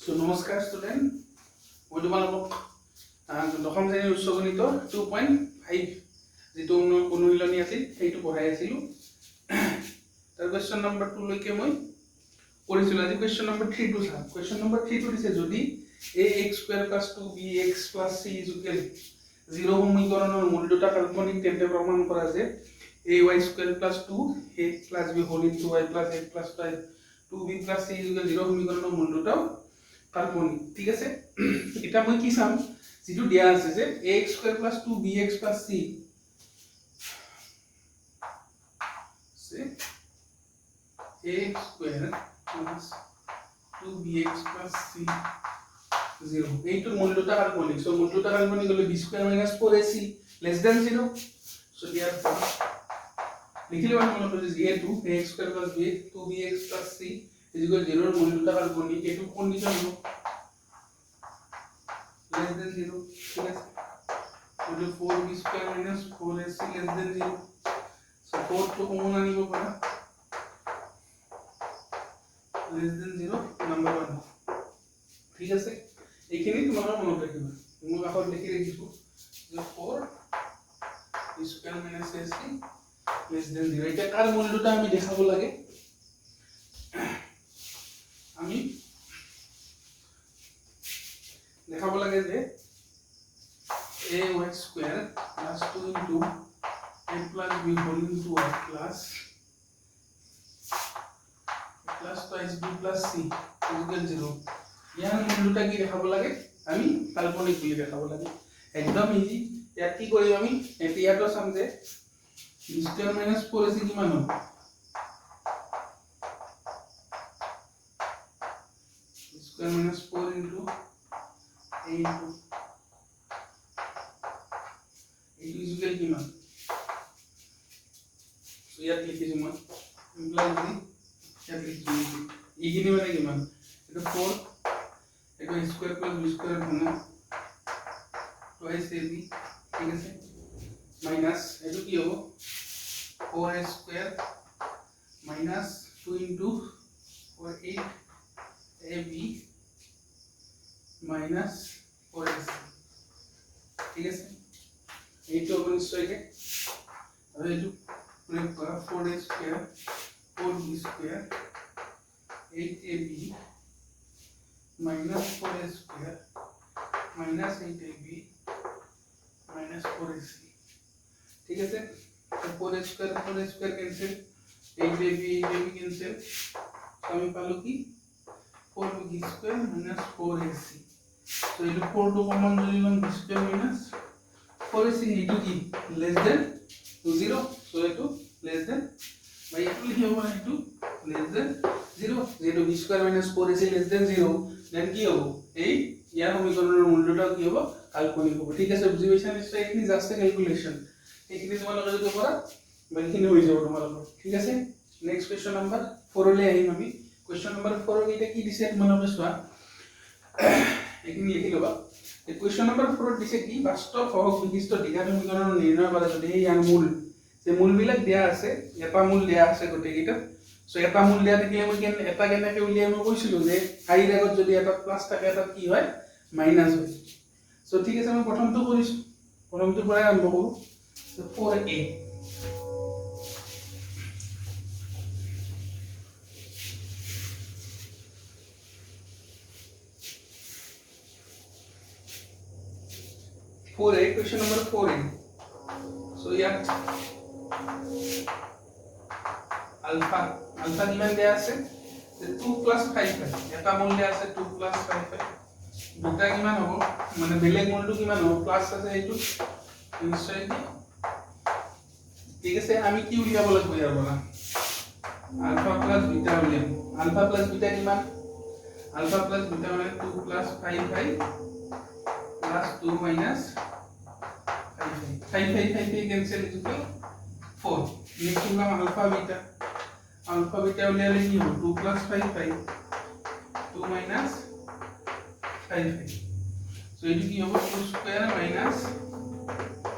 So নমস্কাৰ student, মই তোমালোকক দশম শ্ৰেণীৰ উচ্চ গণিতৰ 2.5 যিটো অনুশীলনী আছিল সেইটো পঢ়াই আছিলোঁ। তাৰ কুৱেশ্যন নম্বৰ 2 লৈকে মই কৰিছিলোঁ। আজি কুৱেশ্যন নম্বৰ 3 টো চাম। কুৱেশ্যন নম্বৰ 3 টো দিছে যদি ax² + 2bx + c = 0 সমীকৰণৰ মূল দুটা কাল্পনিক তেন্তে প্ৰমাণ কৰা যে ay² + 2a + b whole into y + a + 2b + c = 0 সমীকৰণৰ মূল দুটা কাল্পনিক। ঠিক আছে, এটা মই কি চাম যেটো দিয়া আছে যে ax² + 2bx + c ax² + 2bx + c 0 এইটো মূল দুটা কাল্পনিক। সো মূল দুটা কাল্পনিক হলে b² - 4ac <= 0। সো ইয়াৰ লিখিলে মানে মনত আছে যে a2 ax² + b 2bx + c = 0 মূল দুটা কাল্পনিক। এইটো কন্ডিশন হ'ব <= 0। ঠিক আছে, তো 4b² - 4ac <= 0। সো 4 তো কমন আনিব পাৰা <= 0 নাম্বাৰ 1। ঠিক আছে, এইখিনি তোমালোকে মনত ৰাখিবা। মই কাষত লিখি ৰাখিছো যে 4b² - ac <= 0। এটা কাৰ মূল দুটা আমি দেখাব লাগে, আমি দেখাব লাগে যে ay² + 2 into a + b whole into y plus twice b + c = 0। ইয়াৰ মূল দুটা কি দেখাব লাগে, আমি কাল্পনিক বুলি দেখাব লাগে। একদম ইজি। ইয়াত কি কৰিম আমি, এতিয়াটো চাম যে b² - 4ac কিমান হ'ব, b² - 4 into a into a কিমান। সো ইয়াত লিখিছো মই ইমপ্লাইজ b, ইয়াত লিখিছো এইখিনি মানে কিমান, এটা 4 এটা a² + b² মানে twice ab। ঠিক আছে, মাইনাস এটো কি হ'ব 4a² - 2 into 8ab - 4ac। ঠিক আছে, এইটো হ'ব নিশ্চয়কে আৰু এইটো প্ৰয়োগ কৰা 4a² 4b² 8ab - 4a² - 8ab - 4ac। ঠিক আছে, 4a² cancel, 8ab cancel, আমি পালো কি 4b² - 4ac। তো এই 4 টো কমন যদি লম b² - 4ac এইটো কি <= 0। সো এটো বা এটো লিখিব পাৰা এটো <= 0। যেটো b² - 4ac <= 0, দেন কি হ'ব এই ইয়াৰ সমীকৰণৰ মূল দুটা কি হ'ব, কাল্পনিক হ'ব। ঠিক আছে, বুজি পাইছা নিশ্চয়। এইখিনি জাস্ট ক্যালকুলেশন, এইখিনি তোমালোকে যদি কৰা বাকিখিনি হৈ যাব তোমালোকৰ। ঠিক আছে, নেক্সট কোৱেশ্চন নম্বৰ 4 লৈ আহিম আমি। কোৱেশ্চন নম্বৰ 4 এটা কি দিছে তোমালোকে চোৱা, এইখিনি লিখি লবা। এই কোৱেশ্চন নম্বৰ 4 দিছে কি, বাস্তৱ সহগ বিশিষ্ট দ্বিঘাত সমীকৰণ নিৰ্ণয় কৰা যদি ইয়াৰ মূল যে মূলবিলাক দিয়া আছে, এটা মূল দিয়া আছে গোটেইকেইটা। সো এটা মূল দিয়া থাকিলে মই এটা কেনেকৈ উলিয়াই মই কৈছিলো যে i ৰ আগত যদি এটা প্লাস থাকে এটা কি হয় মাইনাস হয়। সো ঠিক আছে, মই প্ৰথমটো কৰিছো, প্ৰথমটোৰ পৰাই আৰম্ভ কৰো। So 4a 4a question number 4a। so ইয়াত alpha কিমান দিয়া আছে, 2 + 5 এটা মূল দিয়া আছে 2 + 5। দুটা কিমান হ'ব, মানে বেলেগ মূলটো কিমান হ'ব, প্লাস আছে এইটো নিশ্চয় কি। ঠিক আছে, আমি কি উলিয়াব লাগিব ইয়াৰ পৰা, আলফা প্লাস বিটা উলিয়াম। আলফা প্লাস বিটা কিমান, আলফা প্লাস বিটা মানে 2 + 5 plus 2 minus 5 cancel equal 4। next होगा alpha beta उलियाले কি হ'ব 2 + 5 2 minus 5 so এটো কি হ'ব 2 square minus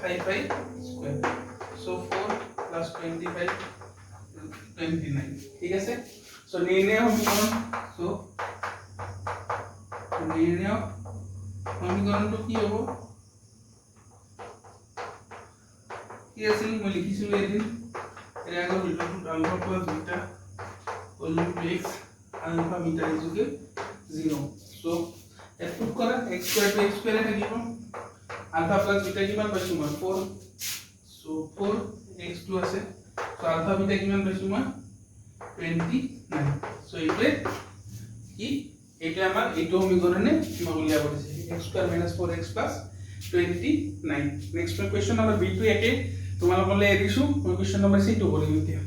5 square so 4 plus 25 29। ঠিক আছে, so নির্ণয় সমীকরণ, so নিৰ্ণয় সমীকৰণটো কি হ'ব কি আছিল মই লিখিছিলো এদিন এর আগে √2 alpha plus beta whole into x ULFA beta is equal 0 so at put করা x square to x square এ থাকিব আলফা প্লাস বিটা কিমান পাইছো মই 4 সো 4 x2 আছে সো আলফা বিটা কিমান পাইছো মই 29 সো এইটো কি এটা আমার এইটো সমীকরণে মই উলিয়াব দিছে x square - 4x 29 next question number b2 একে তোমালোকলে এৰিছো মই কোয়েশ্চন নাম্বাৰ c2 কৰিম এতিয়া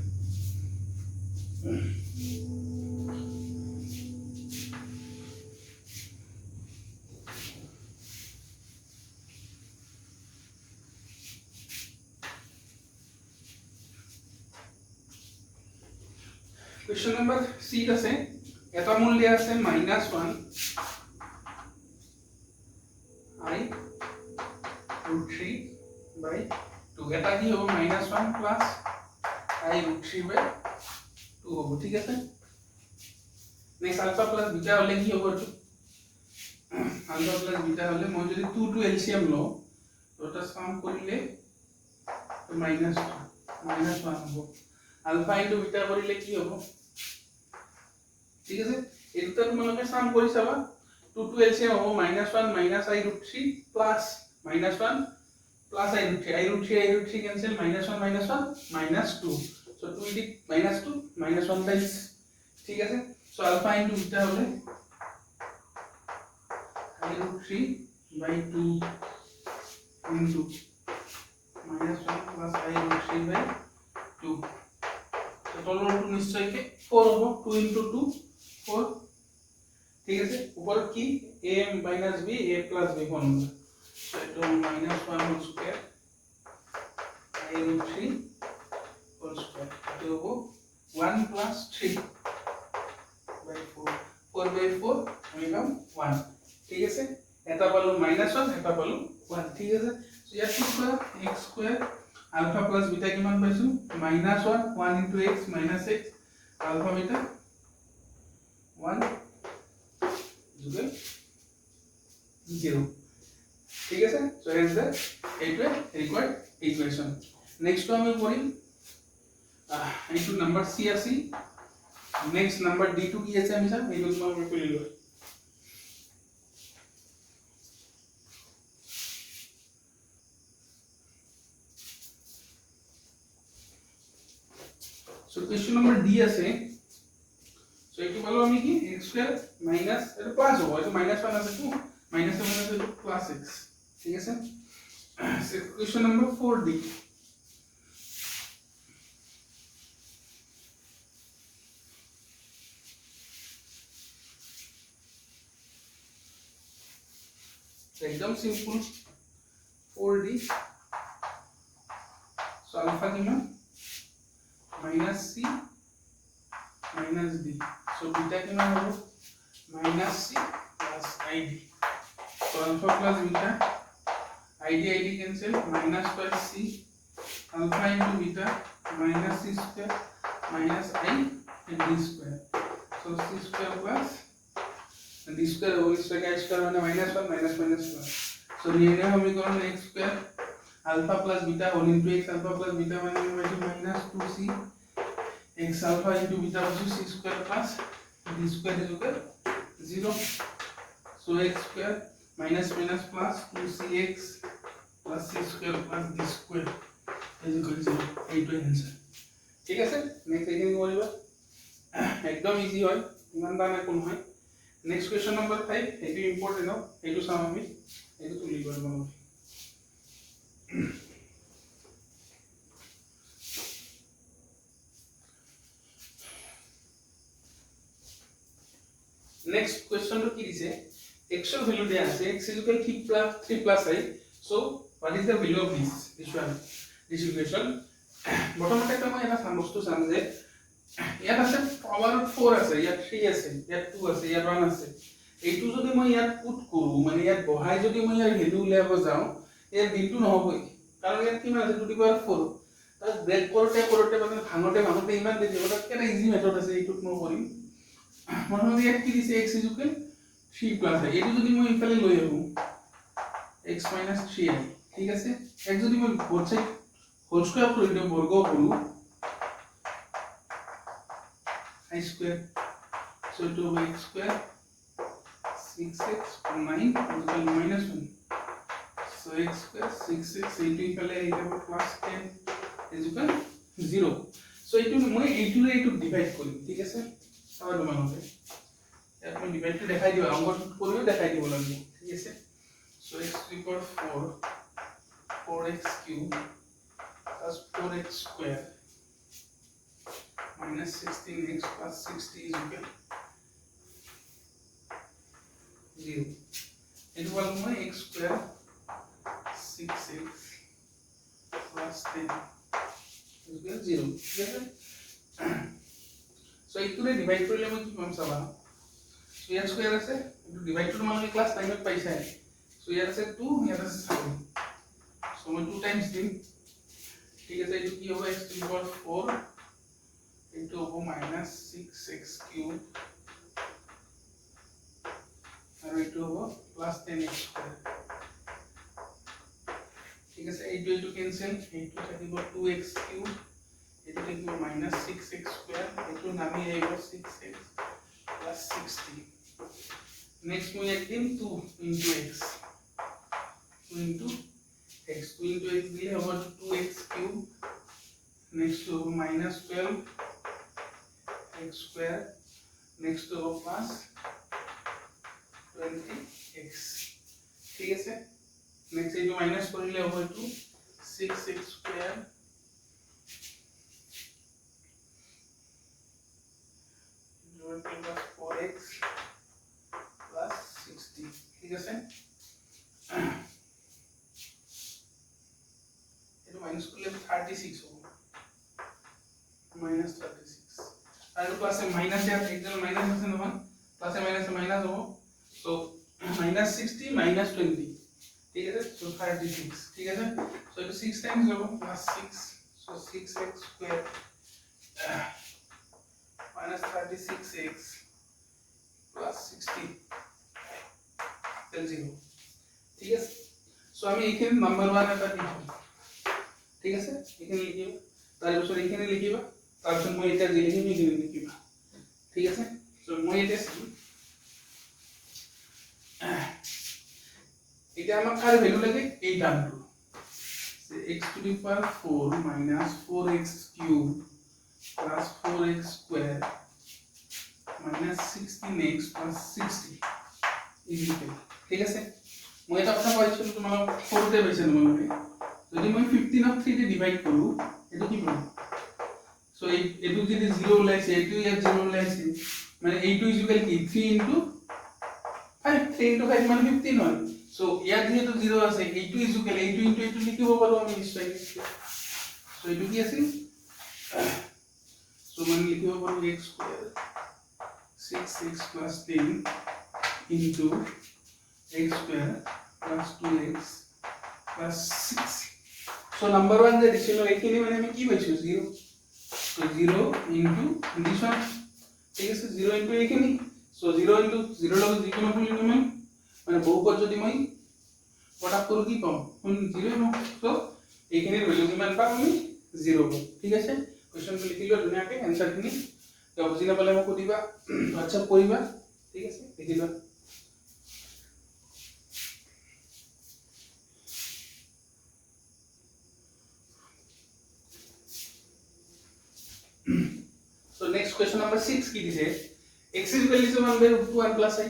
কোয়েশ্চন নাম্বার c আছে এটা মূল্য আছে -1 I √3 by 2 এটা কি হবে -1 plus I √3 by 2 হবে ঠিক আছে নেক্সট আলফা প্লাস বিটা হলে কি হবে আলফা প্লাস বিটা হলে মই যদি 2 টু এলসিএম লও ওটা সাম কৰিলে -1 হবে আলফা ইনটু বিটা কৰিলে কি হবে ঠিক আছে এটা তোমালোকে সাম কৰি চাবা 2 to LCM हो -1 minus I √3 plus -1 plus I √3 cancel -1 -2 so 2 is -2 -1 times ঠিক আছে so alpha into beta হলে I √3 by 2 into -1 plus I √3 by 2 so total নিশ্চয় কি 4 হবে 2 into 2 4 ঠিক আছে উপর কি a minus b a plus b formula তো -1 whole square I √3 whole square তো হবে 1 plus 3 by 4 4 by 4 আমি পাম 1 ঠিক আছে এটা পালো -1 এটা পালো 1 ঠিক আছে সো ইয়াত কি কৰা x square alpha plus beta কিমান পাইছো -1 1 into x minus x ULFA বিটা 1 equal 0 ঠিক আছে সো হেন্স দ্য এইটো রিকোয়ার্ড ইকুয়েশন নেক্সট আমি পড়িম এইটো নাম্বার সি আছে নেক্সট নাম্বার d2 কি আছে আমি স্যার এইটো মই কৰি লও সো কোয়েশ্চন নাম্বার d আছে সো এইটো পালো আমি কি x স্কয়ার মাইনাস এটা প্লাস হবে এটা -1 আছে তো -1 আছে প্লাস x ঠিক আছে সো কোয়েশ্চন নাম্বার 4d एकदम सिंपल 4d सो अल्फा किमान -c -d so बीटा किमान हो -c plus id so alpha plus beta id cancel minus plus c alpha into beta minus c square minus I and d square so c square plus and d square whole square माने -1 -1 plus so निर्णय समीकरण x square alpha plus beta whole into x alpha plus beta माने -2c x alpha into beta was c square plus d square is equal 0 so x square minus plus 2cx plus c square plus d square is equal to 0 এইটো answer ঠিক আছে next এখানে কৰিবা একদম easy হয় ইমান দাম একো নহয় নেক্সট কোয়েশ্চন নাম্বাৰ 5 এইটো ইম্পৰ্টেন্ট হয় এইটো চাম আমি এইটো তুলি কৰিব লাগিব नेक्स्ट क्वेश्चन तो की दिसे x ৰ ভ্যালু দিয়া আছে x is equal 3 plus I so what is the value of this one this equation বটমতে মই এটা বস্তু চাম যে ইয়াত আছে পাৱাৰ 4 আছে ইয়াত 3 আছে ইয়াত 2 আছে ইয়াত 1 আছে এইটো যদি মই ইয়াত পুট কৰো মানে ইয়াত বহাই যদি মই ইয়াৰ ভ্যালু উলিয়াব যাও এৰ দিনটো নহবই কাৰণ ইয়াত কিমান আছে 2 to the power 4 তাক ব্ৰেক কৰোতে মানে ভাঙতে ইমান দি দিব তাত কেনে ইজি মেথড আছে এইটোত মই কৰিম প্ৰথমে ইয়াত কি দিছে x is equal 3 plus i এটো যদি মই ইফালে লৈ আহো x minus 3i ঠিক আছে এক যদি মই both side whole square কৰি দিও বৰ্গ কৰো i square so it will be x square 6x 9 equal minus 1 so x square 6x into ইফালে আহিব plus 10 is equal 0 so এটো মই এইটো এইটো ডিভাইড কৰিম ঠিক আছে চাবা তোমালোকে এখন ডিভাইড টু দেখাই দিও অংক কৰিও দেখাই দিব লাগিব ঠিক আছে so x to the power 4 4x cube plus 4x square minus 16x plus 60 is equal 0 it will be x square 6x plus 10 is equal 0 ঠিক আছে so এইটোৰে ডিভাইড কৰিলে মই কি পাম চাবা so x square আছে এটো ডিভাইড টু মানে ক্লাস 9 ত পাইছা so ইয়াত আছে 2 ইয়াত আছে 7 so মই 2 টাইমস দিম ঠিক আছে এটো কি হ'ব x to the power 4 into minus 6x cube and it over plus 10x square ठीक है ये to cancel ये to থাকিব 2x cube এটা থাকিব minus 6x square এটো নামি আহিব 6x plus 60 next মই একদিন 2 into x 2 into x 2 into x দিলে হবে 2x cube next to minus 12 x square next to plus 20x ठीक है next ये जो माइनस करिले हो तो 6x square plus 4x plus 60 ठीक है ये तो माइनस करिले 36 हो minus 36 और प्लस से माइनस या एकदम माइनस से ना प्लस से माइनस हो so minus 60 minus 20 ठीक है so 36 ठीक है so it is 6 times over plus 6 so 6x square minus 36x plus 60 then 0 ठीक है so আমি এখানে নাম্বার 1 এটা লিখব ঠিক আছে এখানে লিখিবা তারপর এখানে লিখিবা তারপর মই এটা যে লিখিবি এখানে লিখিবা ঠিক আছে so মই এটা এটা আমার কার ভ্যালু লাগে এই টার্মটো x to the power 4 minus 4x cube plus 4x square minus 16x plus 60 is equal ঠিক আছে মই এটা কথা কইছিল তোমাক 4 তে পাইছে তোমালোকে যদি মই 15 অফ 3 তে ডিভাইড কৰো এটো কি পাম সো এটো যদি 0 লাইছে এটো ইয়া 0 লাইছে মানে a2 is equal কি 3 into 5 3 into 5 মানে 15 হয় so ইয়াত যেহেতু 0 আছে a2 is equal a2 into a2 লিখিব পাৰো আমি নিশ্চয় so এটো কি আছে so মানে লিখিব পাৰো x square 6x plus 10 into x square plus 2x plus 6 so number 1 যে দিছিল এখানে মানে আমি কি পাইছো 0 so 0 into this one ঠিক আছে 0 into এখানে so 0 into 0 লগ যিকোনো পলিনোমিয়াল মানে বহুপদ যদি মই প্রোডাক্ট করব কি পাম কোন 0 ন তো এখানে ভ্যালু কিমান পাম আমি 0 পাম ঠিক আছে কোশ্চেনটো লিখিলো ধুনিয়াকে आंसर খিনি তো বুজি না পালে মোক দিবা WhatsApp কৰিবা ঠিক আছে দেখিলো so next question number 6 কি দিছে x is equal to 1 by root 2 1 plus i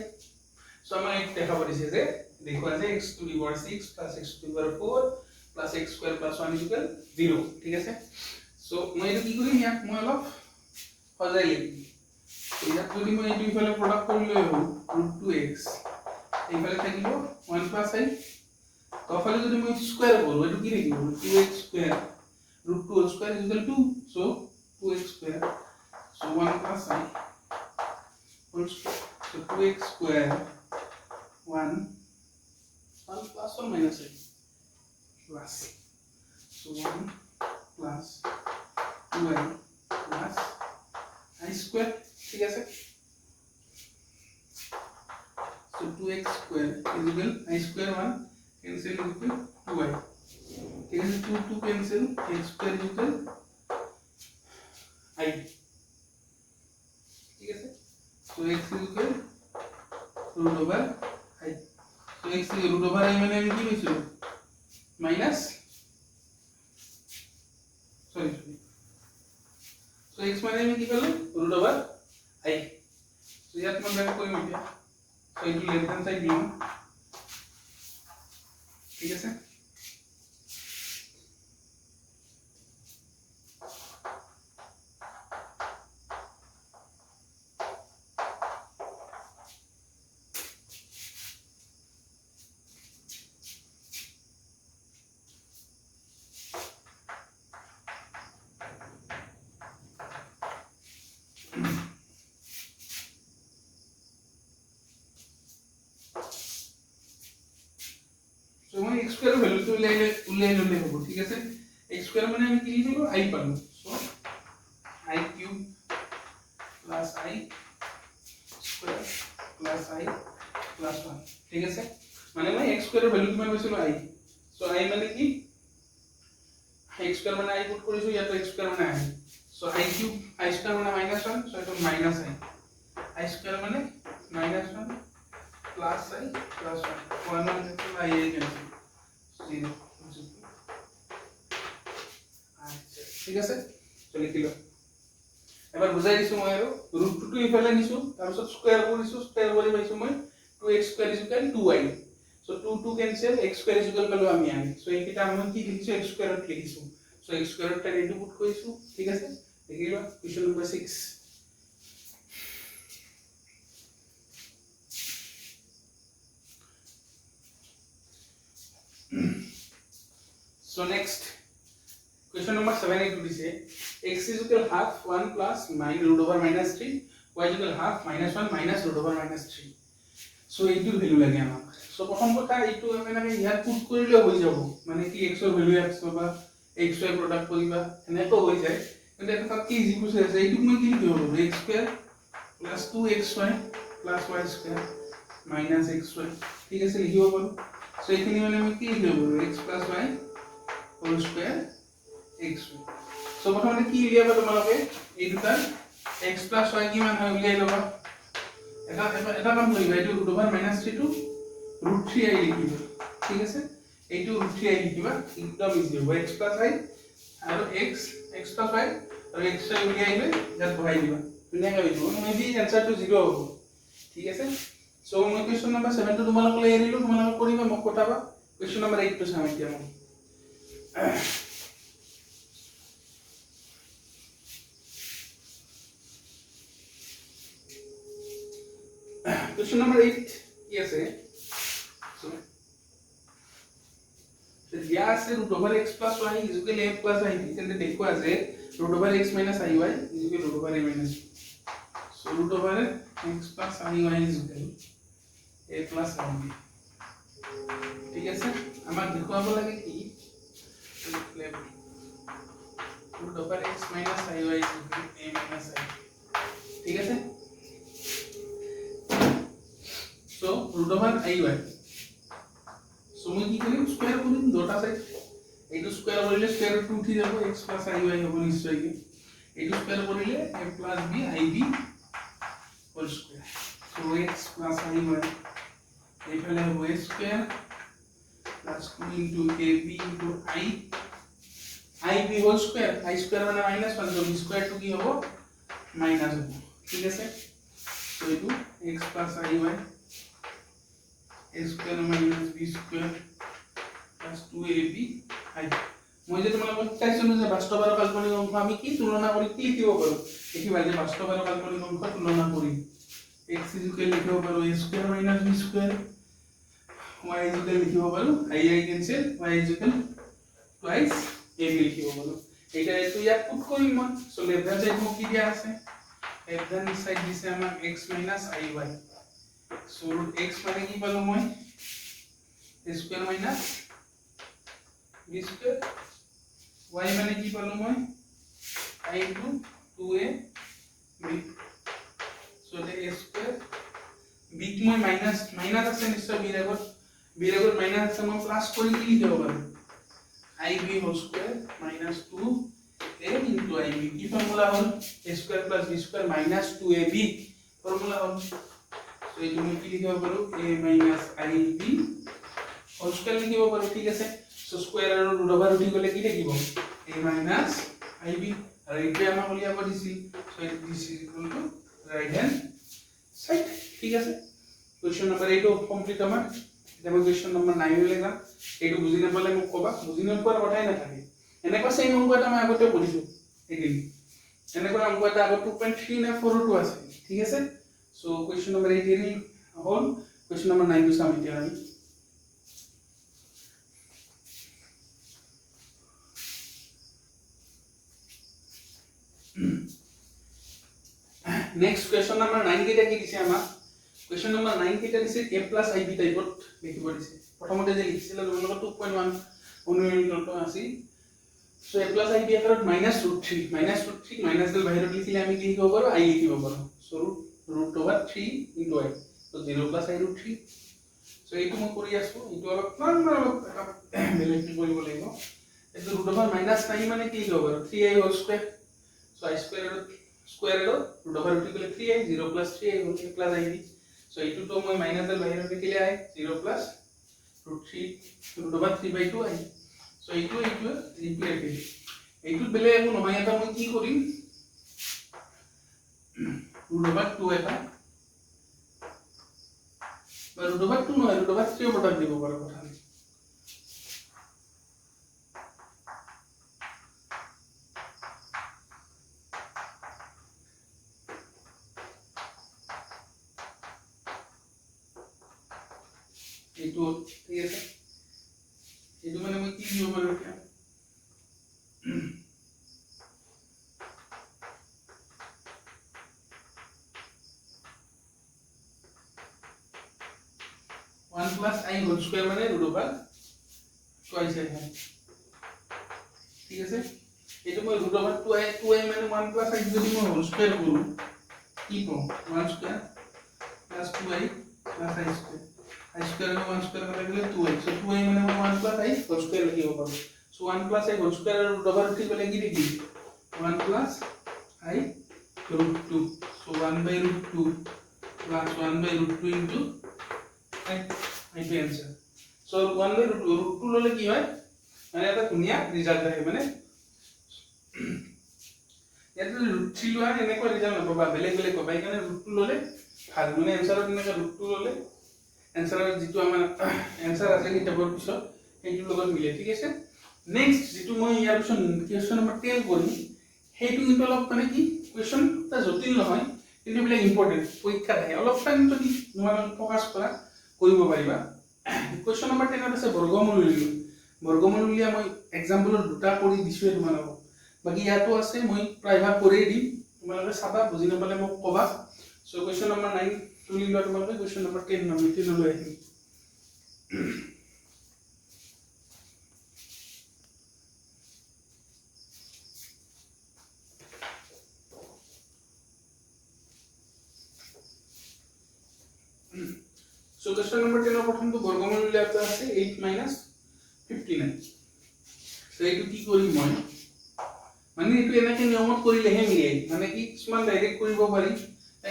so আমরা এটা দেখা পড়িছে যে দেখো আছে x to the power 6 plus x to the power 4 plus x square plus 1 is equal 0 ঠিক আছে so মই এটা কি করি ইয়াক মই অলপ সজাই লিখি ইয়াক যদি মই এই দুইফালে প্রোডাক্ট কৰি লৈ হও √2x এইফালে থাকিব 1 plus i তফালে যদি মই স্কয়ার কৰো এটো কি থাকিব 2x square √2 square is equal to 2 so 2x square so 1 plus i whole square so 2x square 1 plus or minus i plus so 1 plus 2i plus i square ঠিক আছে so So 2x square is equal I square 1 cancel is equal 2y. ठीक है 2 cancel x square is equal I. ठीक है sir. So x is equal root over I. So x is root over I मैंने अभी की value minus sorry. So x मैंने अभी की value root over I. So यार तुम्हारे बैग कोई मिल गया. So it will left hand side given. ठीक है सर. So मैं x square वैल्यू तो ले होगा. ठीक है सर. x square मैंने अभी की लिखो I per low. So I cube plus I square plus I plus 1. ठीक है सर. मैंने x square वैल्यू की मैंने वैसे लो I. So I मैंने की x square मैंने I पुट करिसो या तो x square मैंने I. So I cube I square मैंने -1 so it is minus I. I square मैंने -1 plus I plus 1. 1 I cancel 0. ঠিক আছে. চলি লিখিলো. এবার বুঝাই দিছো মই আৰু √2 ইফালে নিছো তাৰ পিছত স্কয়াৰ কৰিছো স্কয়াৰ কৰি পাইছো মই 2x square is equal 2y. So 2 cancel x square is equal পালো আমি আনি. So এইটা আমি কি লিখিছো x square ত লিখিছো. So x square ত ইনটু পুট কৰিছো. ঠিক আছে. দেখিলো question number 6. So next question number 7 is to say x is equal half 1 plus root over minus 3, y is equal half minus 1 minus root over minus 3. So এইটোৰ value লাগে আমাক. So প্ৰথম কথা এইটো আমি ইয়াত পুট কৰিলে হৈ যাব. মানে কি x ৰ ভ্যালু x পাবা x y প্ৰডাক্ট কৰিবা এনেকৈ হৈ যায়. কিন্তু এটা তাত কি ইজি প্ৰসেছ আছে এইটো মই কি লিখিব পাৰো x square plus 2xy plus y square minus xy. ঠিক আছে লিখিব পাৰো. So এইখিনি মানে আমি কি লিখিব পাৰো x plus y whole square xy. So প্ৰথমতে কি উলিয়াবা তোমালোকে এই দুটা x plus y কিমান হয় উলিয়াই লবা. এটা কাম কৰিবা এইটো root over minus 3 to root 3i লিখিবা. ঠিক আছে. এইটো root 3i লিখিবা একদম ইজি হ'ব. x plus y আৰু x plus y আৰু xy উলিয়াইলে ইয়াত বহাই দিবা. ধুনীয়াকৈ হৈ যাব. মেবি এনসাৰটো 0 হ'ব. ঠিক আছে. So মই question number 7 টো তোমালোকলৈ এৰিলো. তোমালোকে কৰিবা মোক কটাবা. question number 8 টো চাম এতিয়া মই. Question number 8 yes so दिया আছে root over x plus y is equal a plus I তেন্তে দেখো আছে root over x minus iy is equal root over a minus b. So root over x plus iy is equal a plus ib. ঠিক আছে. আমাক দেখাব লাগে কি root over x minus iy is equal a minus i. ঠিক আছে. So root over iy. So মই কি কৰিম স্কয়াৰ কৰিম দুটা সাইড. এইটো স্কয়াৰ কৰিলে স্কয়াৰ ৰুট উঠি যাব x plus iy হ'ব নিশ্চয়কৈ. এইটো স্কয়াৰ কৰিলে a plus b ib whole square. So x plus iy এইফালে হ'ব a square plus 2 into ab into I ib whole square. I square মানে minus 1 so b square to কি হ'ব minus হ'ব. ঠিক আছে. So এইটো x plus iy a square minus b square plus 2ab I. মই যে তোমালোকক চাইছিলো যে বাস্তৱ আৰু কাল্পনিক অংশ আমি কি তুলনা কৰি কি লিখিব পাৰো. দেখিবা যে বাস্তৱ আৰু কাল্পনিক অংশ তুলনা কৰি x is equal লিখিব পাৰো a square minus b square, y is equal লিখিব পাৰো I cancel y is equal twice ab লিখিব পাৰো. এইটা এটো ইয়াত পুট কৰিম মই. সো লেফট হ্যান্ড সাইড মোক কি দিয়া আছে লেফট হ্যান্ড সাইড দিছে আমাক x minus iy. So root x মানে কি পালো মই a square minus b square, y মানে কি পালো মই I into 2ab. So the a square b ক মই মাইনাস আছে নিশ্চয় b ৰ আগত মাইনাস আছে মই প্লাস কৰি কি লিখিব পাৰো ib whole square minus 2a into ib কি ফর্মুলা হল a square plus b square minus 2ab formula হল সো এই তুমি কি লিখিব পাৰো a minus ib whole square লিখিব পাৰো ঠিক আছে সো স্কয়াৰ আৰু ৰুট ওভাৰ উঠি গলে কি থাকিব a মাইনাস ib আৰু এইটো আমাক উলিয়াব দিছিল so this is equal to right hand side ঠিক আছে কোয়েশ্চন নাম্বাৰ 8 কমপ্লিট আমাৰ এটা মই কোয়েশ্চন নাম্বাৰ 9 লৈ যাম এইটো বুজি নাপালে মোক কবা বুজি নোপোৱাৰ কথাই নাথাকে এনেকুৱা সেম অংক এটা মই আগতে পঢ়িছো এদিন এনেকুৱা অংক এটা আগত 2.3 না 4 আছে ঠিক আছে সো কোয়েশ্চন নাম্বার 8 এৰি হ'ল কোয়েশ্চন নাম্বার 9 টো চাম এতিয়া আমি नेक्स्ट क्वेश्चन नंबर 9 केटा কি দিছে আমাক क्वेश्चन नंबर 9 केटा দিছে a + ib টাইপত লিখিব দিছে প্ৰথমতে যে লিখিছিল তোমালোকৰ 2.1 অনুমানটো আছে সো a + ib এৰ -√3 মাইনাস del বাহিৰত লিখিলে আমি কি লিখিব পাৰো i লিখিব পাৰো so √3 * i so 0 + i√3 so এইটো মই কৰি আছো এইটো অলপ বেলেগ কৰিব লাগিব এইটো √9 মানে কি লিখিব পাৰো 3i whole square so i square square रो root over root equal 3i 0 + 3i whole plus ib so इटू तो মই माइनस del बाहिर लिखिले i 0 + √3 root over 3/2i so इटू रिप्लेस इटू বেলে একো নহয় এটা মই কি কৰিম रूट ओवर 2 এটা বা रूट ओवर 2 নহয় रूट ओवर 3 প্ৰডাক্ট দিব পাৰো কথা এইটো ঠিক আছে এইটো মানে মই কি দিব পাৰো এতিয়া 1 + i হোল স্কয়ার মানে √2i है ঠিক আছে এইটো মই √2i মানে 1 + i যদি মই হোল স্কয়ার কৰো কি পাম 1 square + 2i + i square i square में 1 स्क्वायर करने के लिए 2i सो 2i मैंने 1 + i होल स्क्वायर लिखियो पारो so 1 + i whole square root over उठी गले की लिखी 1 + i √2 सो 1/√2 + 1/√2 इनटू i पे आंसर सो 1/√2 ললে কি হয় মানে এটা ধুনিয়া ৰিজাল্ট আহে মানে ইয়াতে √3 লোৱা এনেকুৱা ৰিজাল্ট নাপাবা বেলেগ বেলেগ পাবা এইকাৰণে √2 ললে ভাল মানে आंसरত এনেকা √2 ললে आंसर जितु आमार आंसर আছে কিতাবৰ পিছত এইটো লগত মিলে ঠিক আছে নেক্সট जितु মই ইয়াৰ পিছত क्वेश्चन नंबर 10 কৰিম হেইটো কিন্তু অলপ মানে কি क्वेश्चन তা জটিল নহয় কিন্তু বিলা ইম্পৰ্টেন্ট পৰীক্ষা আহে অলপ টাইম যদি তোমালোক ফোকাস কৰা কৰিব পাৰিবা क्वेश्चन नंबर 10 আছে বৰ্গমূল উলিয়া মই एग्जांपलৰ দুটা কৰি দিছো তোমালোক বাকি ইয়াতো আছে মই প্ৰায়ভাগ কৰি দিম তোমালোকে চাবা বুজি নাপালে মোক কবা সো क्वेश्चन नंबर 9 तुली लो तुम्हारे क्वेश्चन नंबर 10 नंबर 3 लो है सो क्वेश्चन नंबर 10 प्रथम तो বর্গমূল উলিয়াতে আছে 8 - 59 সো এইটো কি কৰি মই মানে এইটো এনেকে নিয়মত কৰিলেহে মিলে মানে কি কিছুমান ডাইৰেক্ট কৰিব পাৰি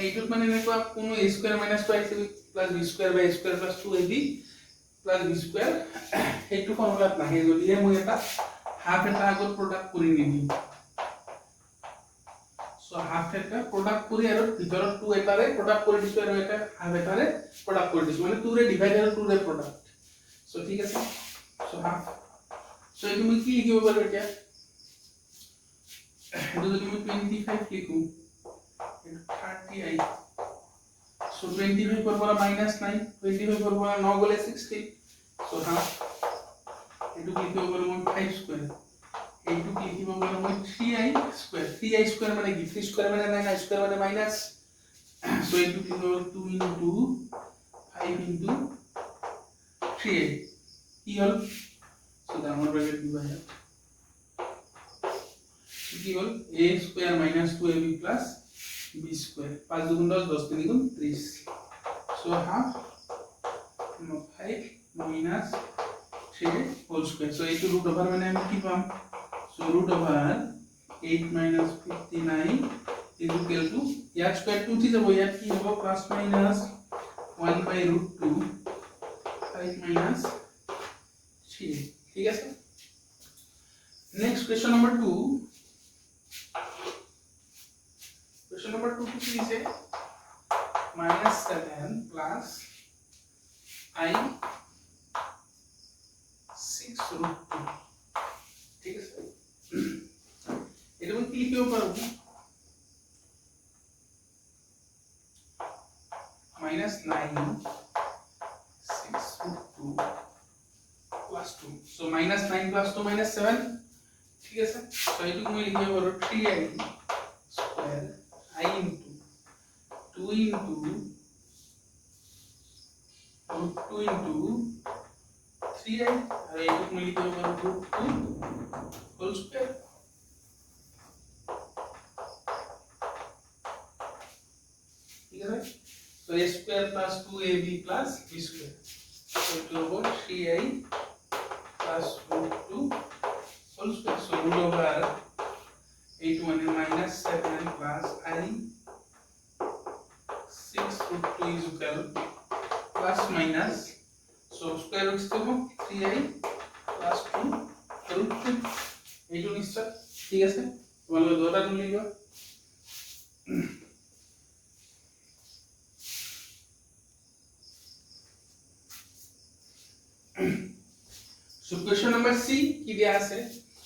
এইটোত মানে এনেকুৱা কোনো a square - 2ac + b square / a square + 2ab + b square এইটো ফৰ্মুলাত নাহে যদিহে মই এটা হাফ এটা আগত প্ৰডাক্ট কৰি নিদিম সো হাফ এটা প্ৰডাক্ট কৰি আৰু ভিতৰত 2 এটাৰে প্ৰডাক্ট কৰি দিছো আৰু এটা হাফ এটাৰে প্ৰডাক্ট কৰি দিছো মানে 2 ৰে ডিভাইড আৰু 2 ৰে প্ৰডাক্ট সো ঠিক আছে সো হাফ সো এইটো মই কি লিখিব পাৰো এতিয়া এটো যদি মই 25 লিখো 30i so 25 पर बोला -9 25 पर बोला 9 गले 16 so हाफ एटू लिखिब बोला 5 स्क्वायर एटू लिखिब बोला 3i स्क्वायर 3i स्क्वायर माने की 3 स्क्वायर माने 9 i स्क्वायर माने minus so एटू लिखिब 2 into 5 into 3i কি হল so ডাঙৰ ব্র্যাকেট দিবা है কি হল a square - 2ab + b square 5 * 2 = 10 10 3 30 So half 5 minus 3 whole square. So it root over when I keep on. So root over 8 minus 59 is equal to यार square 2 थी जब वो यार की होगा plus minus 1 by root 2 5 minus 3. ठीक है sir. Next question number 2. Question number 2 की है minus 7 plus I 6 root 2. ठीक है सर. ये तो क्लिक क्यों करोगे? minus 9 6 root 2 plus 2. So minus 9 plus 2 minus 7. ठीक है सर. So ये तो मैं लिखिए और 3i square I into 2 into root 2 into 3i और ये तो मैं लिखिए और root 2 whole square. ठीक है sir. So a square plus 2ab plus b square. So it will go 3i plus root 2 whole square. So root over 8 1 minus 7 plus I 6 root 2 is equal plus minus. So square root is 3i plus 2 root 2. 8 1 is sir. ठीक है sir. वाला दो बार मिलेगा. So question number C की दिया है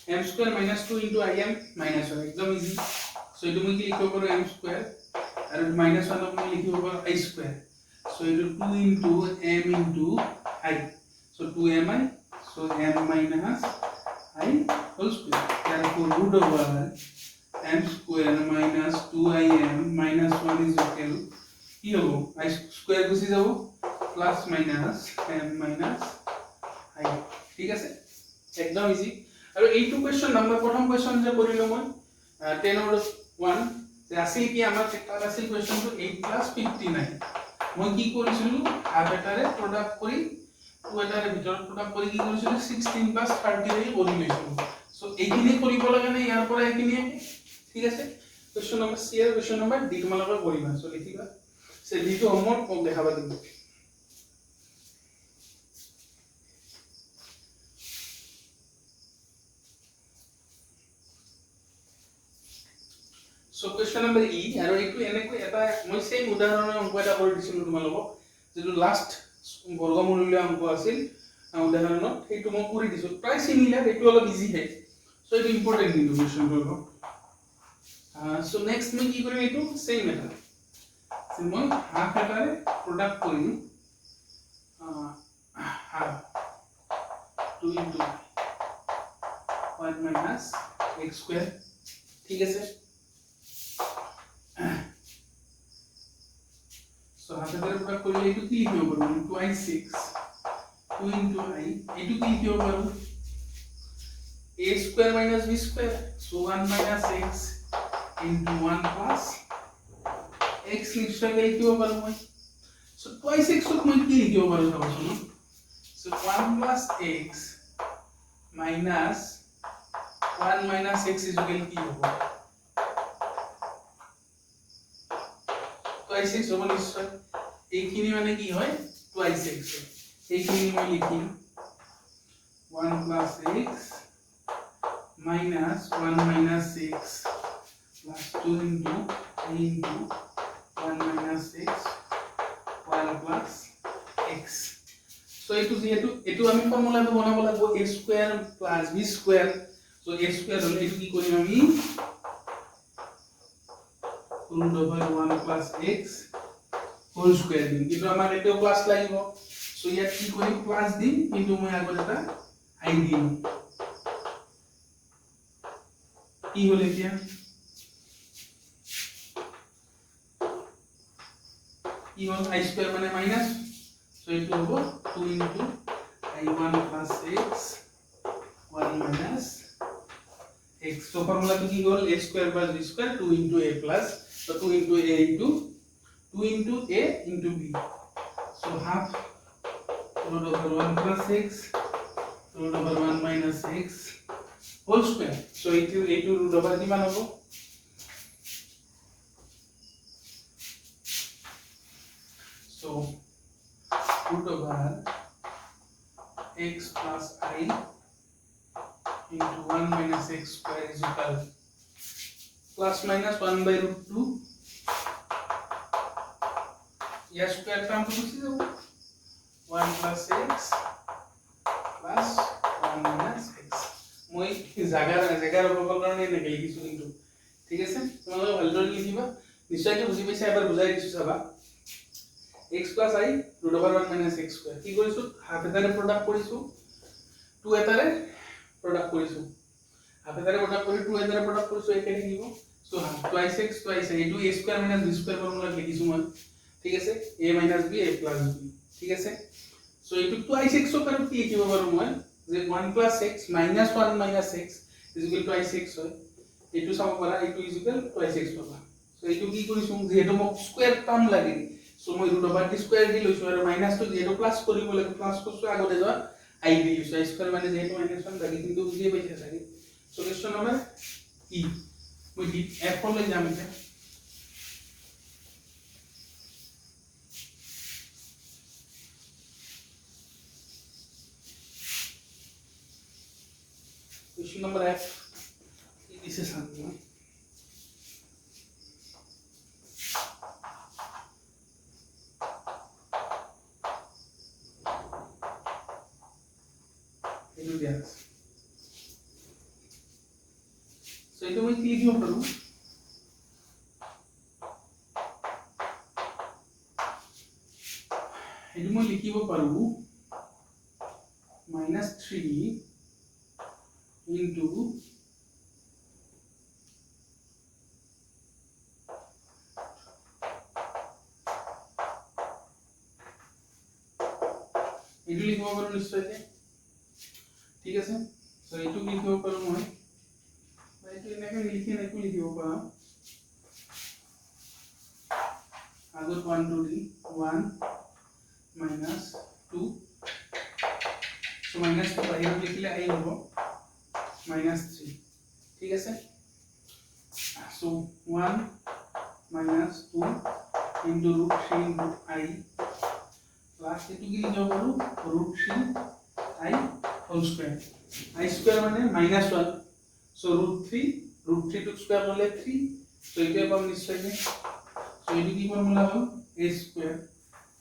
m square minus 2 into im minus 1 एकदम easy. So इधर मैं लिखो करो m square और minus 1 में लिखो करो I square. So इधर 2 into m into I. So 2mi. So m minus I whole square. Therefore root over m square minus 2im minus 1 is equal की होगा I square घुसी जाओ plus minus m minus I. ठीक है sir. एकदम easy. আৰু এইটো question number প্ৰথম question যে কৰিলো মই 10 অৰ 1 যে আছিল কি আমাৰ তাত আছিল কোৱেশ্চনটো 8 + 59 মই কি কৰিছিলো হাফ এটাৰে প্ৰডাক্ট কৰি টু এটাৰে ভিতৰত প্ৰডাক্ট কৰি কি কৰিছিলো 16 + 30 ৰে কৰি লৈছিলো. সো এইখিনি কৰিব লাগে না ইয়াৰ পৰা এইখিনি. ঠিক আছে. কোৱেশ্চন নম্বৰ সি আৰু কোৱেশ্চন নম্বৰ ডি তোমালোকে কৰিবা. সো লিখিবা সে ডিটো হোমৱৰ্ক মোক দেখাবা দিম. So question number E আৰু এইটো এনেকৈ এটা মই সেম উদাহৰণৰ অংক এটা কৰি দিছিলো তোমালোকক যেটো লাষ্ট বৰ্গমূললৈ অংক আছিল উদাহৰণত সেইটো মই কৰি দিছো প্ৰায় সিমিলাৰ এইটো অলপ ইজি হয়. সো এইটো ইম্পৰ্টেন্ট কিন্তু কোৱেশ্চনটো অলপ. সো নেক্সট মই কি কৰিম এইটো সেম এটা মই হাফ এটাৰে প্ৰডাক্ট কৰিম half 2 into 1 minus x square. ঠিক আছে. So half এটারে প্রডাক্ট করলে এটু কি লিখিব পারব 2i6 2 into I এটু কি লিখিব পারব a square minus b square. So 1 minus x into 1 plus x নিশ্চয় লিখিব পারব মই. So 2i6 ক মই কি লিখিব পারব ভাবছো. So 1 plus x minus 1 minus x is equal কি হবে i6 হবে নিশ্চয়. এইখিনি মানে কি হয় 2i6 এইখিনি মই লিখিম 1 plus x minus 1 minus x plus 2 into I into 1 minus x 1 plus x. So এইটো যেহেতু এটো আমি ফর্মুলাটো বনাব লাগিব a square plus b square. So a square হলে এটো কি কৰিম আমি root over 1 plus x whole square দিম. কিন্তু আমাক এটাও প্লাস লাগিব. সো ইয়াত কি কৰিম প্লাস দিম কিন্তু মই আগত এটা i দিম. কি হল এতিয়া কি হল i square মানে মাইনাস. সো এটা হ'ব 2 into i1 plus x 1 minus x. So formula to ki hol a square plus b square 2 into a plus. So 2 into a into 2 into a into b. So half root over 1 plus x root over 1 minus x whole square. So it root over কিমান হ'ব? So root over x plus I into 1 minus x square is equal plus minus 1 by root 2 या square term तो गुছি যাব 1 plus x plus 1 minus x মই জাগাৰ অবকল কাৰণে নেকি লিখিছো কিন্তু ঠিক আছে তোমালোকে ভালদৰে লিখিবা নিশ্চয়কৈ বুজি পাইছা এবাৰ বুজাই দিছো চাবা x plus I root over 1 minus x square কি কৰিছো হাফ এটাৰে প্ৰডাক্ট কৰিছো 2 এটাৰে প্ৰোডাক্ট কৰিছো হাফ এটাৰে প্ৰডাক্ট কৰি 2 এটাৰে প্ৰডাক্ট কৰিছো একে থাকিব so twice x twice a এইটো a square minus b square formula লিখিছো মই ঠিক আছে a minus b a plus b ঠিক আছে সো এইটো twice x ওপৰত কি লিখিব পাৰো মই যে 1 plus x minus 1 minus x is equal to twice x হয় এইটো চাব পাৰা এইটো is equal twice x পাবা সো এইটো কি কৰিছো যেহেতু মোক স্কয়াৰ টাৰ্ম লাগে সো মই root over t স্কয়াৰ দি লৈছো আৰু মাইনাস টো যেহেতু প্লাস কৰিব লাগে প্লাস করছো আগতে যাও I দি লৈছো i স্কয়ার মানে যেহেতু মাইনাস 1 লাগে কিন্তু বুজিয়ে পাইছা চাগে সো কোশ্চেন নাম্বার ই মই দি f লৈ যাম এতিয়া Question number F. This is something. Yes. So itu मैं क्लिक क्यों करूँ? itu मैं लिखिबो पारू -3 into এইটো লিখিব পাৰো নিশ্চয়কৈ ঠিক আছে সো এইটো লিখিব পাৰো মই এইটো এনেকৈ লিখিব পাৰো আগত 1 2 1 minus 2 so minus 2 বাহিৰত লিখিলে আই হ'ব minus 3 ঠিক আছে so 1 minus 2 into root 3 into I plus itu কি লিখিব পাৰো root 3 I whole square I square মানে minus 1 so root 3 to square করলে 3 so এটা পাম নিশ্চয়কৈ so এটো কি ফর্মুলা হল a square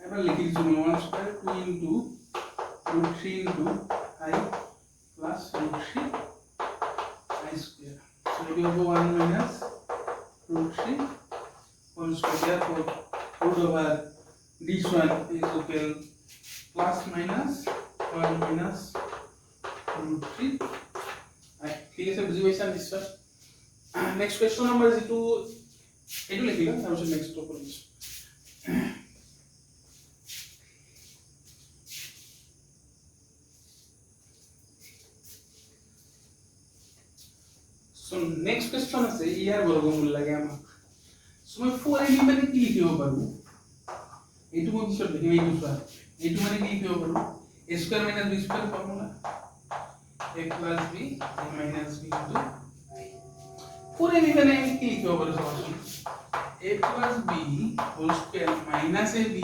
এবার লিখি দিছো 1 square 2 into root 3 into I plus root 3 I square so it will be 1 minus root 3 whole square therefore root over this one is equal plus minus 1 minus root 3 ঠিক আছে বুজি পাইছা নিশ্চয় next question number যেটো এটো লিখিবা তাৰপিছত next top কৰিম সো নেক্সট কোৱেশ্চন আছে ইয়াৰ বৰ্গমূল লাগে আমাক সো মই 4ab মানে কি লিখিব পাৰো এইটো মই পিছত লিখিম এইটো চোৱা এইটো মানে কি লিখিব পাৰো a square minus b square formula a plus b a minus b into I 4ab মানে আমি কি লিখিব পাৰো চাওচোন a plus b whole square minus ab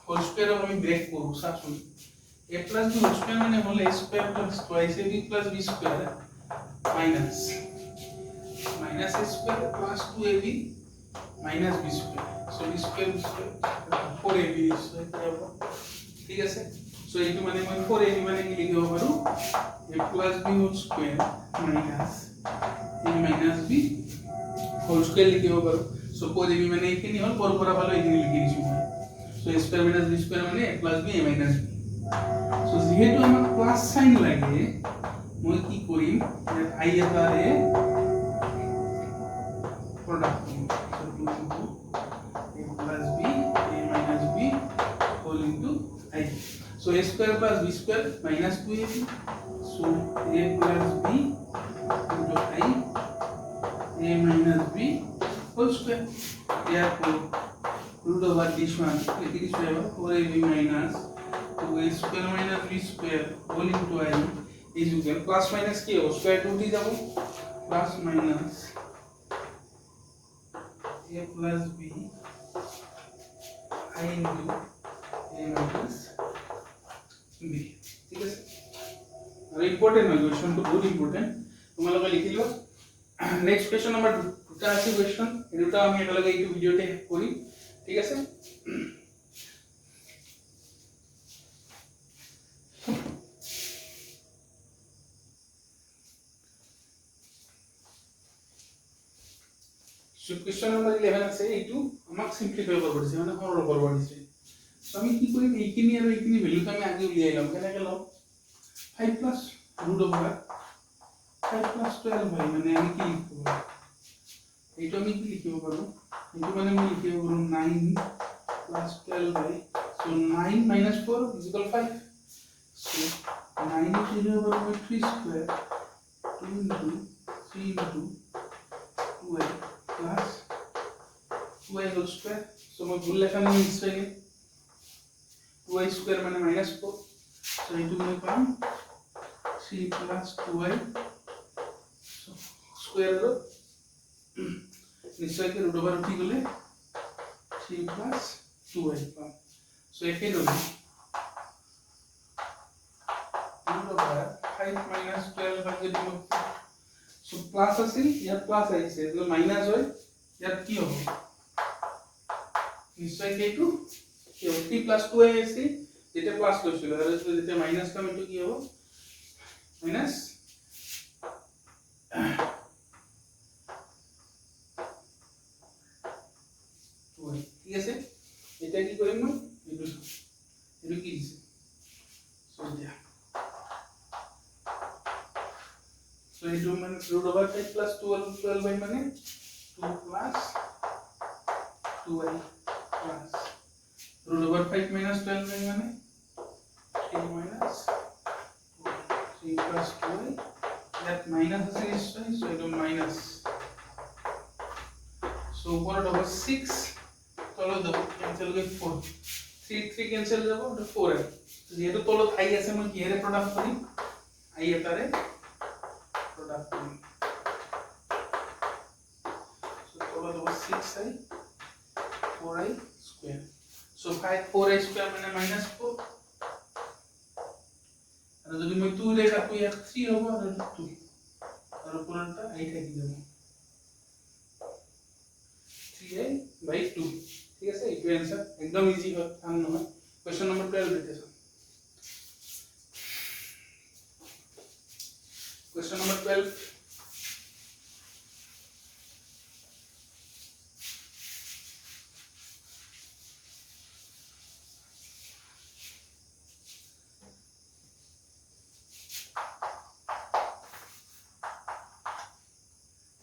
whole square আমি ব্রেক করব চাওচোন a plus b whole square মানে হল a square plus twice ab plus b square minus a square plus 2ab minus b square so b square 4ab square ঠিক আছে so এইটো মানে মই 4ab মানে কি লিখিব পাৰো a plus b whole square minus a minus b whole square লিখিব পাৰো so 4ab মানে এইখিনি হল পৰপৰা ভালো এইখিনি লিখি দিছো মই so a square minus b square মানে a plus b a minus b so যেহেতু আমাক প্লাস সাইন লাগে মই কি কৰিম i এটাৰে product so 2 into a plus b a minus b whole into I so a square plus b square minus 2ab so a plus b into I a minus b whole square therefore root over this one, this way 4ab minus 2a square minus b square whole into I is equal plus minus কি হবে square root দিয়ে যাব plus minus a plus b I into a minus b ঠিক আছে আর important হয় কোশ্চেনটা বহুত important তোমালোকে লিখি লিও নেক্সট কোশ্চেন নাম্বার 2টা আছে কোশ্চেন এই দুটো আমি একেলগে এই ভিডিওতে করি ঠিক আছে সো কোশ্চেন নাম্বার 11 আছে এইটো আমাক সিম্পলিফাই কৰিব দিছে মানে সৰল কৰিব দিছে সো আমি কি কৰিম এইখিনি আৰু এইখিনি ভ্যালুটো আমি আগে উলিয়াই লম কেনেকৈ লম 5 plus root over 5 plus 12 ভাই মানে আমি কি লিখব এইটো আমি কি লিখিব পাৰো এইটো মানে আমি লিখিব পাৰো 9 plus 12 by so 9 minus 4 is equal 5 so 9 is equal to 3 square 2 into 3 into 2y plus 2y whole square so मैं भूल लिखा नहीं इसमें 2y square मैंने minus 4 so into मैं पाऊँ 3 plus 2y so square रो निश्चय के root over उठी गले 3 plus 2y पाऊँ so एक ही root over 5 minus 12 भागे दो so plus असी या plus आई से तो minus होए या की हो निश्चय के टू কি হবে 3 plus 2y আছে যেটা প্লাস করছিল আর যেটা মাইনাস কাম ইনটু কি হবে মাইনাস ঠিক আছে এটা কি করিম না এটা কি দিছে সো দিয়া সো এই টু মানে root over 5 plus 12y মানে 2 plus 2y plus root over 5 minus 12y মানে 3 minus 3 plus 2y that minus is so it will minus so over over 6 তলো Deb cancel করে 4 3 ক্যান্সেল দেব ওটা 4 আছে যেহেতু তলো i আছে মই কি এর প্রোডাক্ট করি i এটারে প্রোডাক্ট করি so তলো দেব 6i 4i square so 4i square মানে minus 4 আর যদি মই 2 রেখা তো 3 হবে আর 2 আর উপরটা i থাকি যাবে 3i by 2 ঠিক আছে এই आंसर একদম ইজি হয় আন নয় কোশ্চেন নাম্বার 12 দেখেছো question number 12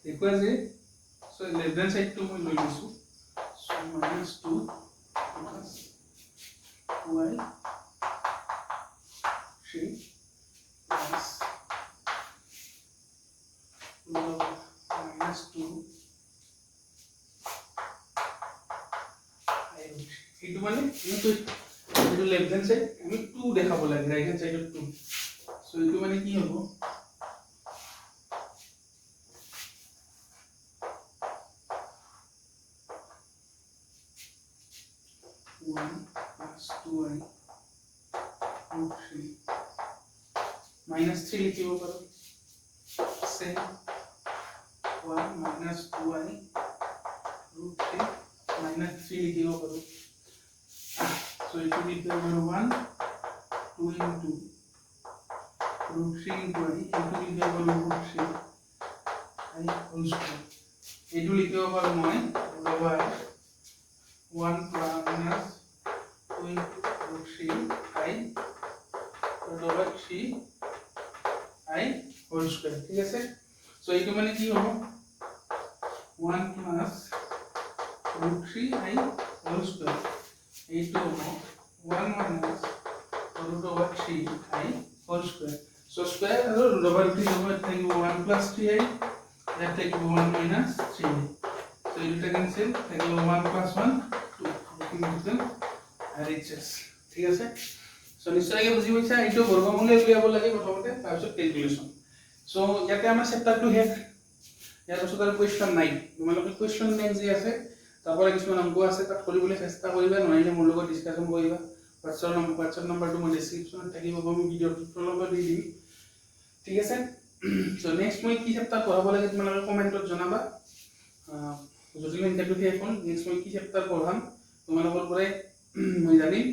equal is so less than side 2 मैं लई लिसु so minus 2 plus 2y 3 plus minus 2 এইটো মানে এইটো এইটো লেফট হ্যান্ড সাইড আমি 2 দেখাব লাগে রাইট হ্যান্ড সাইডত 2 সো এইটো মানে কি হ'ব 1 plus 2y root 3 minus 3 लिखियो करो से 1 minus 2y root 3 minus 3 लिखियो करो so it will be equal to 1 2 into root 3 into I it will be equal to root 3 I whole square it will equal to over 1 minus 2 into root 3 I root over 3 I whole square ঠিক আছে so এইটো মানে কি হ'ব 1 plus root 3 I whole square এইটো হ'ব 1 minus root over 3 I whole square so square আৰু root over 3 হ'ব থাকিব 1 plus 3i ইয়াত থাকিব 1 minus 3i so এইটা ক্যান্সেল থাকিব 1 plus 1 2 নিউটন RHS ঠিক আছে সো নিশ্চয়কৈ বুজি পাইছা এইটো বৰ্গমূলে উলিয়াব লাগে প্ৰথমতে তাৰপিছত ক্যালকুলেশন সো ইয়াতে আমাৰ চেপ্টাৰটো শেষ ইয়াৰ পাছত আৰু কোৱেশ্চন নাই তোমালোকে কোৱেশ্চন মেইন যি আছে তাৰপৰে কিছুমান অঙ্ক আছে তাত কৰিবলৈ চেষ্টা কৰিবা নহলে মোৰ লগত ডিসকাশন কৰিবা হোৱাটছআপ নম্বৰটো মই ডেসক্ৰিপচনত থাকিব মই ভিডিঅ'টো তলত দি দিম ঠিক আছে সো নেক্সট মই কি চেপ্টাৰ পঢ়াব লাগে তোমালোকে কমেন্টত জনাবা যদি ইন্টাৰভিউ শেষ হ'ল নেক্সট মই কি চেপ্টাৰ পঢ়াম তোমালোকৰ পৰাই মই জানিম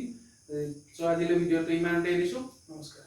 সো আজিলৈ ভিডিঅ'টো ইমানতে দিছো নমস্কাৰ